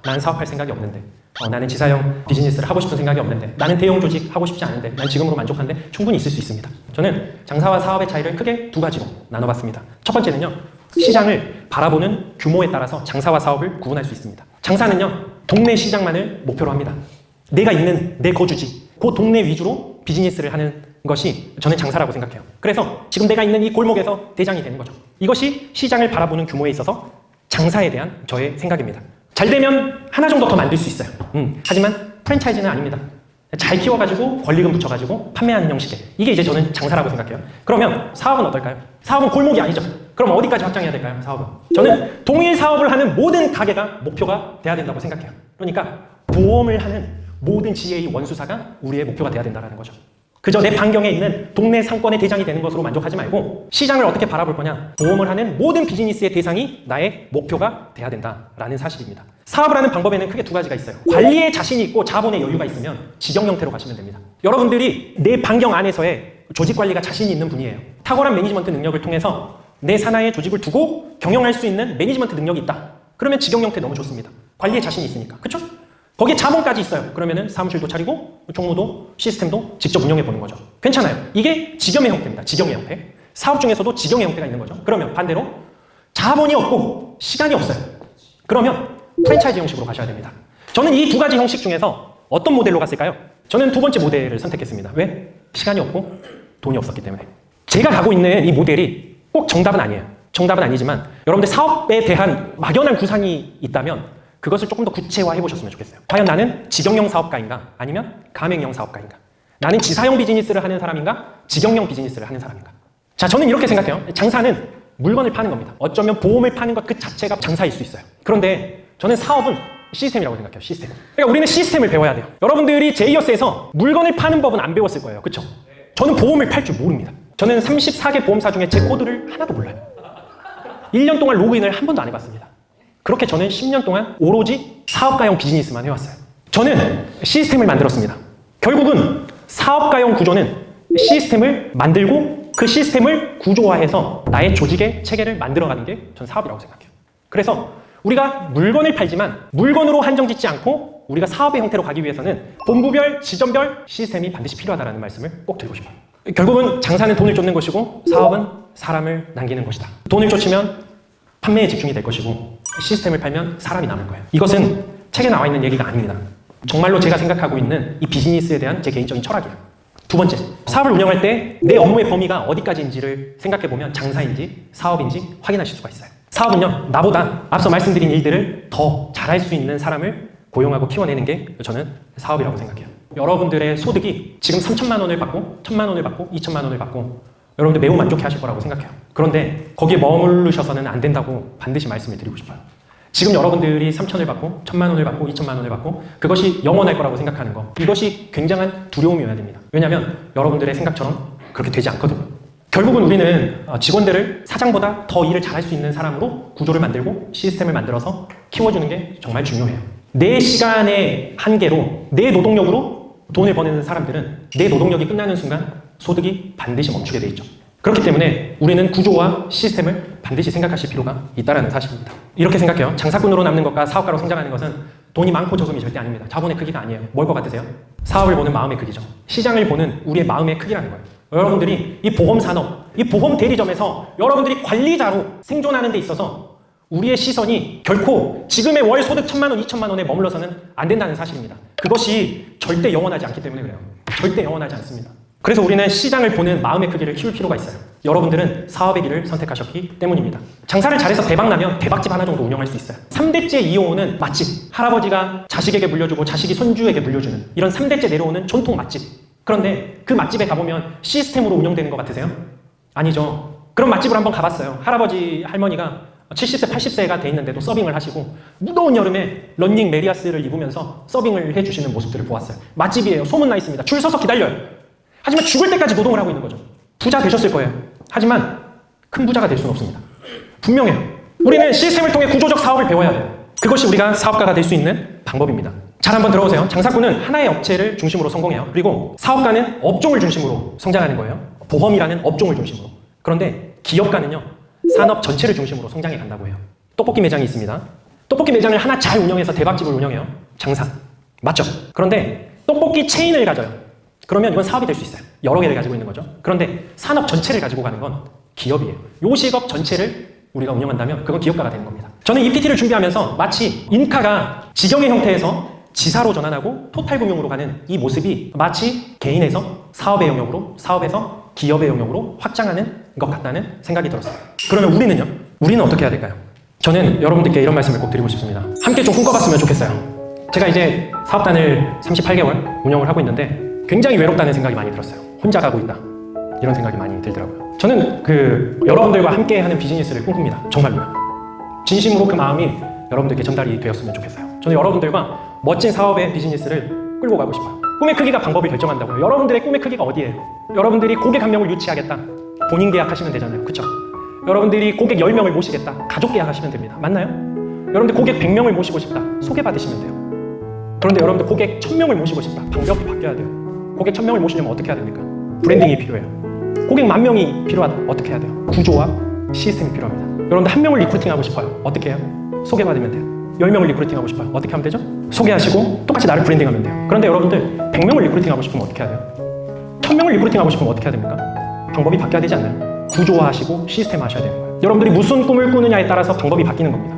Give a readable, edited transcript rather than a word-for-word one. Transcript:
나는 사업할 생각이 없는데, 나는 지사형 비즈니스를 하고 싶은 생각이 없는데, 나는 대형 조직 하고 싶지 않은데, 난 지금으로 만족한데 충분히 있을 수 있습니다. 저는 장사와 사업의 차이를 크게 두 가지로 나눠봤습니다. 첫 번째는요, 시장을 바라보는 규모에 따라서 장사와 사업을 구분할 수 있습니다. 장사는요, 동네 시장만을 목표로 합니다. 내가 있는 내 거주지, 그 동네 위주로 비즈니스를 하는 것이 저는 장사라고 생각해요. 그래서 지금 내가 있는 이 골목에서 대장이 되는 거죠. 이것이 시장을 바라보는 규모에 있어서 장사에 대한 저의 생각입니다. 잘 되면 하나 정도 더 만들 수 있어요. 하지만 프랜차이즈는 아닙니다. 잘 키워가지고 권리금 붙여가지고 판매하는 형식의, 이게 이제 저는 장사라고 생각해요. 그러면 사업은 어떨까요? 사업은 골목이 아니죠. 그럼 어디까지 확장해야 될까요? 사업은 저는 동일 사업을 하는 모든 가게가 목표가 돼야 된다고 생각해요. 그러니까 보험을 하는 모든 GA 원수사가 우리의 목표가 돼야 된다는 거죠. 그저 내 반경에 있는 동네 상권의 대장이 되는 것으로 만족하지 말고 시장을 어떻게 바라볼 거냐, 보험을 하는 모든 비즈니스의 대상이 나의 목표가 돼야 된다라는 사실입니다. 사업을 하는 방법에는 크게 두 가지가 있어요. 관리에 자신이 있고 자본의 여유가 있으면 직영 형태로 가시면 됩니다. 여러분들이 내 반경 안에서의 조직 관리가 자신이 있는 분이에요. 탁월한 매니지먼트 능력을 통해서 내 산하에 조직을 두고 경영할 수 있는 매니지먼트 능력이 있다. 그러면 직영 형태 너무 좋습니다. 관리에 자신이 있으니까. 그렇죠? 거기에 자본까지 있어요. 그러면은 사무실도 차리고 총무도 시스템도 직접 운영해 보는 거죠. 괜찮아요. 이게 직영의 형태입니다. 직영의 형태. 사업 중에서도 직영의 형태가 있는 거죠. 그러면 반대로 자본이 없고 시간이 없어요. 그러면 프랜차이즈 형식으로 가셔야 됩니다. 저는 이 두 가지 형식 중에서 어떤 모델로 갔을까요? 저는 두 번째 모델을 선택했습니다. 왜? 시간이 없고 돈이 없었기 때문에. 제가 가고 있는 이 모델이 꼭 정답은 아니에요. 정답은 아니지만 여러분들 사업에 대한 막연한 구상이 있다면 그것을 조금 더 구체화해 보셨으면 좋겠어요. 과연 나는 직영형 사업가인가? 아니면 가맹형 사업가인가? 나는 지사형 비즈니스를 하는 사람인가? 직영형 비즈니스를 하는 사람인가? 자, 저는 이렇게 생각해요. 장사는 물건을 파는 겁니다. 어쩌면 보험을 파는 것 그 자체가 장사일 수 있어요. 그런데 저는 사업은 시스템이라고 생각해요. 시스템. 그러니까 우리는 시스템을 배워야 돼요. 여러분들이 제이어스에서 물건을 파는 법은 안 배웠을 거예요. 그렇죠? 저는 보험을 팔 줄 모릅니다. 저는 34개 보험사 중에 제 코드를 하나도 몰라요. 1년 동안 로그인을 한 번도 안 해봤습니다. 그렇게 저는 10년 동안 오로지 사업가형 비즈니스만 해왔어요. 저는 시스템을 만들었습니다. 결국은 사업가형 구조는 시스템을 만들고 그 시스템을 구조화해서 나의 조직의 체계를 만들어가는 게 전 사업이라고 생각해요. 그래서 우리가 물건을 팔지만 물건으로 한정짓지 않고 우리가 사업의 형태로 가기 위해서는 본부별, 지점별 시스템이 반드시 필요하다는 말씀을 꼭 드리고 싶어요. 결국은 장사는 돈을 쫓는 것이고 사업은 사람을 남기는 것이다. 돈을 쫓으면 판매에 집중이 될 것이고 시스템을 팔면 사람이 남을 거예요. 이것은 책에 나와 있는 얘기가 아닙니다. 정말로 제가 생각하고 있는 이 비즈니스에 대한 제 개인적인 철학이에요. 두 번째, 사업을 운영할 때 내 업무의 범위가 어디까지인지를 생각해보면 장사인지 사업인지 확인하실 수가 있어요. 사업은요, 나보다 앞서 말씀드린 일들을 더 잘할 수 있는 사람을 고용하고 키워내는 게 저는 사업이라고 생각해요. 여러분들의 소득이 지금 3천만 원을 받고 1천만 원을 받고 2천만 원을 받고 여러분들 매우 만족해 하실 거라고 생각해요. 그런데 거기에 머무르셔서는 안 된다고 반드시 말씀을 드리고 싶어요. 지금 여러분들이 3천을 받고 1천만 원을 받고 2천만 원을 받고 그것이 영원할 거라고 생각하는 거, 이것이 굉장한 두려움이어야 됩니다. 왜냐하면 여러분들의 생각처럼 그렇게 되지 않거든요. 결국은 우리는 직원들을 사장보다 더 일을 잘할 수 있는 사람으로 구조를 만들고 시스템을 만들어서 키워주는 게 정말 중요해요. 내 시간의 한계로 내 노동력으로 돈을 버는 사람들은 내 노동력이 끝나는 순간 소득이 반드시 멈추게 돼 있죠. 그렇기 때문에 우리는 구조와 시스템을 반드시 생각하실 필요가 있다는 사실입니다. 이렇게 생각해요. 장사꾼으로 남는 것과 사업가로 성장하는 것은 돈이 많고 적음이 절대 아닙니다. 자본의 크기가 아니에요. 뭘 것 같으세요? 사업을 보는 마음의 크기죠. 시장을 보는 우리의 마음의 크기라는 거예요. 여러분들이 이 보험산업, 이 보험 대리점에서 여러분들이 관리자로 생존하는 데 있어서 우리의 시선이 결코 지금의 월 소득 1천만 원, 2천만 원에 머물러서는 안 된다는 사실입니다. 그것이 절대 영원하지 않기 때문에 그래요. 절대 영원하지 않습니다. 그래서 우리는 시장을 보는 마음의 크기를 키울 필요가 있어요. 여러분들은 사업의 길을 선택하셨기 때문입니다. 장사를 잘해서 대박나면 대박집 하나 정도 운영할 수 있어요. 3대째 이어오는 맛집, 할아버지가 자식에게 물려주고 자식이 손주에게 물려주는 이런 3대째 내려오는 전통 맛집. 그런데 그 맛집에 가보면 시스템으로 운영되는 것 같으세요? 아니죠. 그런 맛집을 한번 가봤어요. 할아버지, 할머니가 70세, 80세가 돼 있는데도 서빙을 하시고 무더운 여름에 런닝 메리아스를 입으면서 서빙을 해주시는 모습들을 보았어요. 맛집이에요. 소문나 있습니다. 줄 서서 기다려요. 하지만 죽을 때까지 노동을 하고 있는 거죠. 부자 되셨을 거예요. 하지만 큰 부자가 될 수는 없습니다. 분명해요. 우리는 시스템을 통해 구조적 사업을 배워야 돼요. 그것이 우리가 사업가가 될 수 있는 방법입니다. 잘 한번 들어보세요. 장사꾼은 하나의 업체를 중심으로 성공해요. 그리고 사업가는 업종을 중심으로 성장하는 거예요. 보험이라는 업종을 중심으로. 그런데 기업가는요, 산업 전체를 중심으로 성장해 간다고 해요. 떡볶이 매장이 있습니다. 떡볶이 매장을 하나 잘 운영해서 대박집을 운영해요. 장사. 맞죠? 그런데 떡볶이 체인을 가져요. 그러면 이건 사업이 될 수 있어요. 여러 개를 가지고 있는 거죠. 그런데 산업 전체를 가지고 가는 건 기업이에요. 요식업 전체를 우리가 운영한다면 그건 기업가가 되는 겁니다. 저는 이 PT를 준비하면서 마치 인카가 지경의 형태에서 지사로 전환하고 토탈금융으로 가는 이 모습이 마치 개인에서 사업의 영역으로, 사업에서 기업의 영역으로 확장하는 것 같다는 생각이 들었어요. 그러면 우리는요? 우리는 어떻게 해야 될까요? 저는 여러분들께 이런 말씀을 꼭 드리고 싶습니다. 함께 좀 꿈꿔봤으면 좋겠어요. 제가 이제 사업단을 38개월 운영을 하고 있는데 굉장히 외롭다는 생각이 많이 들었어요. 혼자 가고 있다. 이런 생각이 많이 들더라고요. 저는 여러분들과 함께 하는 비즈니스를 꿈꿉니다. 정말로요. 진심으로 그 마음이 여러분들께 전달이 되었으면 좋겠어요. 저는 여러분들과 멋진 사업의 비즈니스를 끌고 가고 싶어요. 꿈의 크기가 방법을 결정한다고요. 여러분들의 꿈의 크기가 어디예요? 여러분들이 고객 한 명을 유치하겠다. 본인 계약하시면 되잖아요. 그쵸? 여러분들이 고객 10명을 모시겠다. 가족 계약하시면 됩니다. 맞나요? 여러분들 고객 100명을 모시고 싶다. 소개받으시면 돼요. 그런데 여러분들 고객 1000명을 모시고 싶다. 방법이 바뀌어야 돼요. 고객 1000명을 모시려면 어떻게 해야 됩니까? 브랜딩이 필요해요. 고객 10,000명이 필요하다. 어떻게 해야 돼요? 구조와 시스템이 필요합니다. 여러분들 1명을 리크루팅하고 싶어요. 어떻게 해요? 소개받으면 돼요. 10명을 리크루팅하고 싶어요. 어떻게 하면 되죠? 소개하시고 똑같이 나를 브랜딩하면 돼요. 그런데 여러분들 100명을 리크루팅하고 싶으면 어떻게 해야 돼요? 1000명을 리크루팅하고 싶으면 어떻게 해야 됩니까? 방법이 바뀌어야 되지 않나요? 구조화하시고 시스템화 하셔야 되는 거예요. 여러분들이 무슨 꿈을 꾸느냐에 따라서 방법이 바뀌는 겁니다.